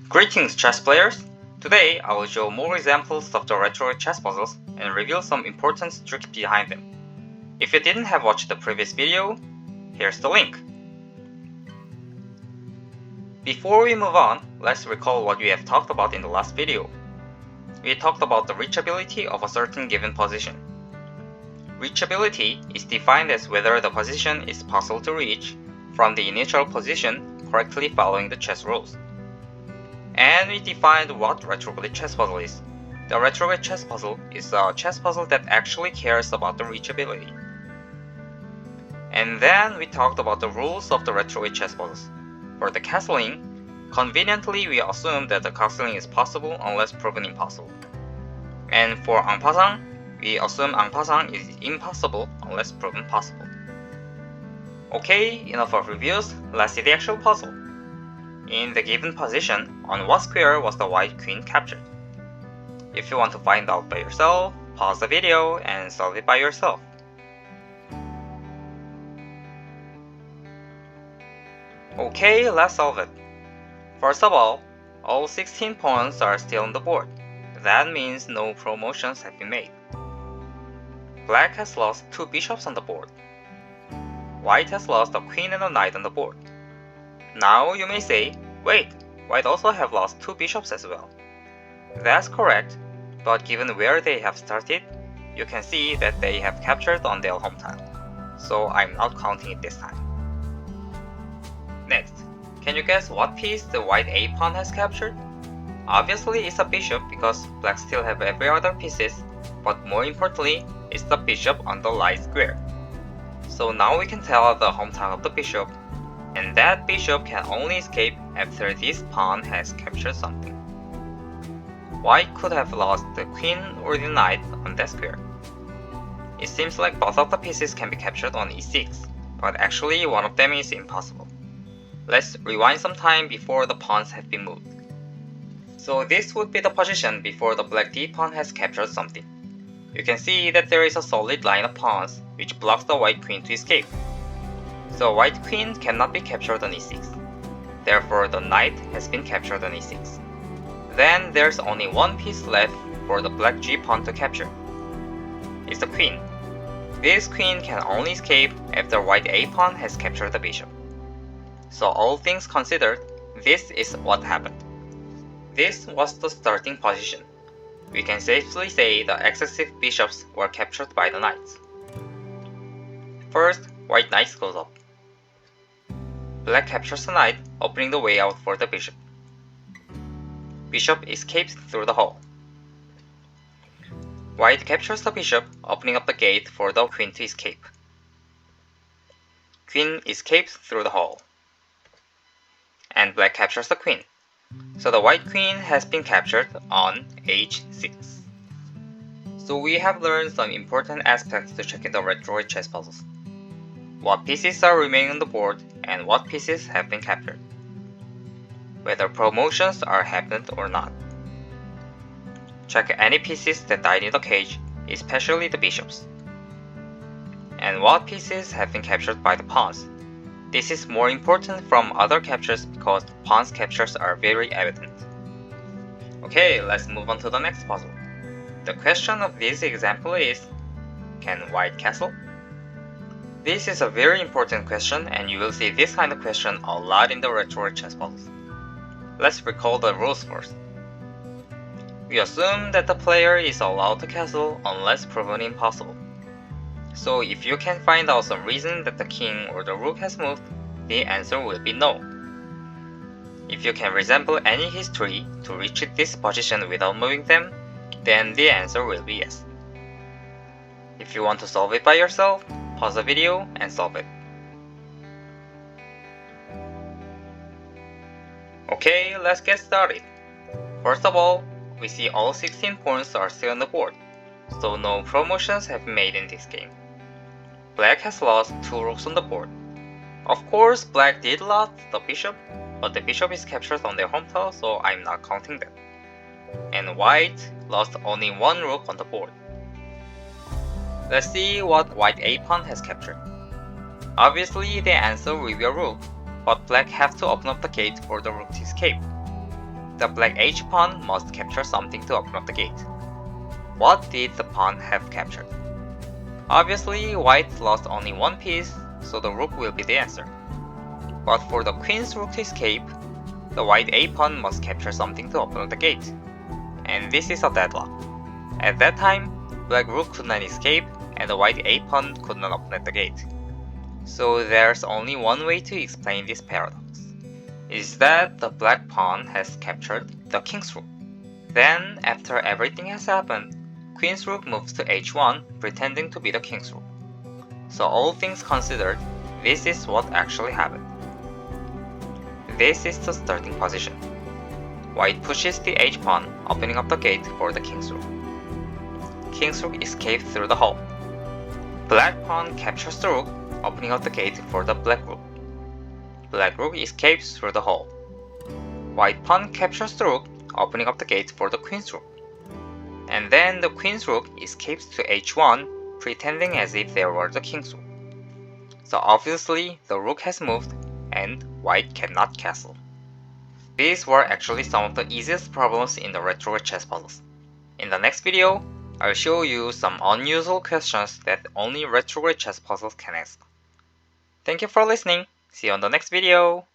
Greetings, chess players! Today I will show more examples of the retrograde chess puzzles and reveal some important tricks behind them. If you didn't have watched the previous video, here's the link. Before we move on, let's recall what we have talked about in the last video. We talked about the reachability of a certain given position. Reachability is defined as whether the position is possible to reach from the initial position correctly following the chess rules. And we defined what retrograde chess puzzle is. The retrograde chess puzzle is a chess puzzle that actually cares about the reachability. And then we talked about the rules of the retrograde chess puzzles. For the castling, conveniently we assume that the castling is possible unless proven impossible. And for en passant, we assume en passant is impossible unless proven possible. Okay, enough of reviews, let's see the actual puzzle. In the given position, on what square was the white queen captured? If you want to find out by yourself, pause the video and solve it by yourself. Okay, let's solve it. First of all 16 pawns are still on the board. That means no promotions have been made. Black has lost 2 bishops on the board. White has lost a queen and a knight on the board. Now you may say, wait, white also have lost 2 bishops as well. That's correct, but given where they have started, you can see that they have captured on their home tile, so I'm not counting it this time. Next, can you guess what piece the white A pawn has captured? Obviously it's a bishop because black still have every other pieces, but more importantly, it's the bishop on the light square. So now we can tell the home tile of the bishop, and that bishop can only escape after this pawn has captured something. White could have lost the queen or the knight on that square. It seems like both of the pieces can be captured on e6, but actually one of them is impossible. Let's rewind some time before the pawns have been moved. So this would be the position before the black d pawn has captured something. You can see that there is a solid line of pawns which blocks the white queen to escape. So white queen cannot be captured on e6. Therefore the knight has been captured on e6. Then there's only one piece left for the black g pawn to capture. It's the queen. This queen can only escape after white a pawn has captured the bishop. So all things considered, this is what happened. This was the starting position. We can safely say the excessive bishops were captured by the knights. First, white knight goes up. Black captures the knight, opening the way out for the bishop. Bishop escapes through the hole. White captures the bishop, opening up the gate for the queen to escape. Queen escapes through the hole. And black captures the queen. So the white queen has been captured on h6. So we have learned some important aspects to check in the retrograde chess puzzles. What pieces are remaining on the board and what pieces have been captured. Whether promotions are happened or not. Check any pieces that died in the cage, especially the bishops. And what pieces have been captured by the pawns. This is more important from other captures because pawns captures are very evident. Okay, let's move on to the next puzzle. The question of this example is, can white castle? This is a very important question and you will see this kind of question a lot in the retrograde chess puzzles. Let's recall the rules first. We assume that the player is allowed to castle unless proven impossible. So if you can find out some reason that the king or the rook has moved, the answer will be no. If you can resemble any history to reach this position without moving them, then the answer will be yes. If you want to solve it by yourself, pause the video and solve it. Okay, let's get started. First of all, we see all 16 pawns are still on the board, so no promotions have been made in this game. Black has lost 2 rooks on the board. Of course, black did lose the bishop, but the bishop is captured on their home tile, so I'm not counting that. And white lost only 1 rook on the board. Let's see what white a pawn has captured. Obviously, the answer will be a rook, but black have to open up the gate for the rook to escape. the black h pawn must capture something to open up the gate. What did the pawn have captured? Obviously, white lost only one piece, so the rook will be the answer. But for the queen's rook to escape, the white a pawn must capture something to open up the gate. And this is a deadlock. At that time, black rook could not escape, and the white a pawn could not open up the gate. So there's only one way to explain this paradox. Is that the black pawn has captured the king's rook. Then, after everything has happened, queen's rook moves to h1, pretending to be the king's rook. So all things considered, this is what actually happened. This is the starting position. White pushes the h-pawn, opening up the gate for the king's rook. King's rook escapes through the hole. Black pawn captures the rook, opening up the gate for the black rook. Black rook escapes through the hole. White pawn captures the rook, opening up the gate for the queen's rook. And then the queen's rook escapes to h1, pretending as if they were the king's rook. So obviously the rook has moved, and white cannot castle. These were actually some of the easiest problems in the retrograde chess puzzles. In the next video, I'll show you some unusual questions that only retrograde chess puzzles can ask. Thank you for listening. See you on the next video.